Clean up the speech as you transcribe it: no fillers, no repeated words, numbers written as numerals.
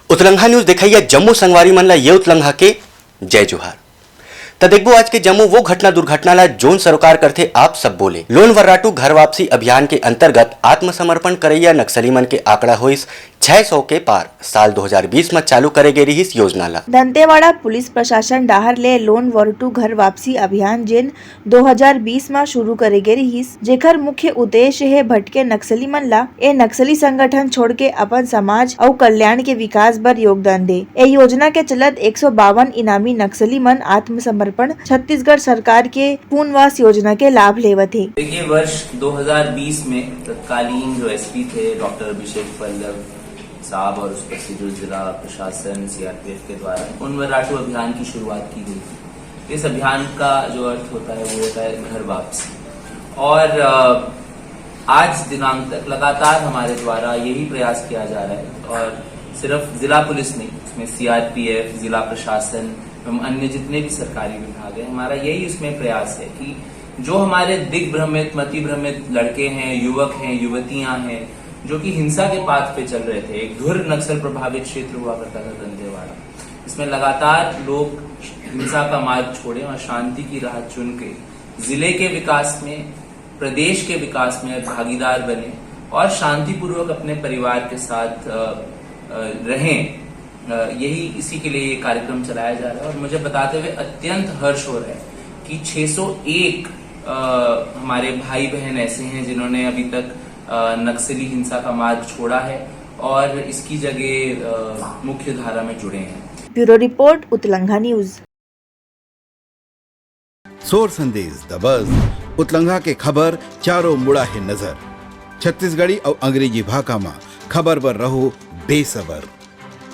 उतलंघा news दिखाइए जम्मू संगवारी मन ला ये उतलंघा के जय जोहार। त देखबो आज के जम्मू वो घटना दुर्घटना ला जोन सरोकार करते आप सब बोले। लोन वर्राटू घर वापसी अभियान के अंतर्गत आत्मसमर्पण करैया नक्सली मन के आंकड़ा होइस 600 के पार। साल 2020 में चालू करे गई रही इस योजना ला। दंतेवाड़ा पुलिस प्रशासन डाहर ले लोन वर्राटू घर वापसी अभियान जेन 2020 में शुरू करे गई रही, जेकर मुख्य उद्देश्य है भटके नक्सली मन ला ए नक्सली संगठन छोड़ के अपन समाज और कल्याण के विकास बर योगदान दे। ए योजना के चलत 152 इनामी नक्सली मन आत्मसमर्पण छत्तीसगढ़ सरकार के पुनर्वास योजना के लाभ लेवत है। देखिए, वर्ष 2020 में तत्कालीन जो एसपी थे डॉक्टर अभिषेक पल्लव साहब और उस पर से जो जिला प्रशासन सीआरपीएफ के द्वारा उन वर्राटू अभियान की शुरुआत की गई थी। इस अभियान का जो अर्थ होता है वो होता है घर वापसी, और आज दिनांक तक लगातार हमारे द्वारा यही प्रयास किया जा रहा है। और सिर्फ जिला पुलिस नहीं, उसमें सीआरपीएफ, जिला प्रशासन एवं अन्य जितने भी सरकारी विभाग है, हमारा यही उसमें प्रयास है कि जो हमारे दिग्भ्रमित मतिभ्रमित लड़के हैं, युवक हैं, युवतियां हैं, जो कि हिंसा के पाथ पे चल रहे थे। एक धुर नक्सल प्रभावित क्षेत्र हुआ करता था दंतेवाड़ा, इसमें लगातार लोग हिंसा का मार्ग छोड़े और शांति की राह चुन के जिले के विकास में, प्रदेश के विकास में भागीदार बने और शांतिपूर्वक अपने परिवार के साथ रहें। यही इसी के लिए ये कार्यक्रम चलाया जा रहा है। और मुझे बताते हुए अत्यंत हर्ष हो रहा है कि 601 हमारे भाई बहन ऐसे हैं जिन्होंने अभी तक नक्सली हिंसा का मार्ग छोड़ा है और इसकी जगह मुख्य धारा में जुड़े हैं। ब्यूरो रिपोर्ट उतलंघा न्यूज। सोर संदेश द बज़ उतलंघा के खबर चारों मुड़ा है नजर। छत्तीसगढ़ी और अंग्रेजी भाषा में खबर पर रहो बेसबर।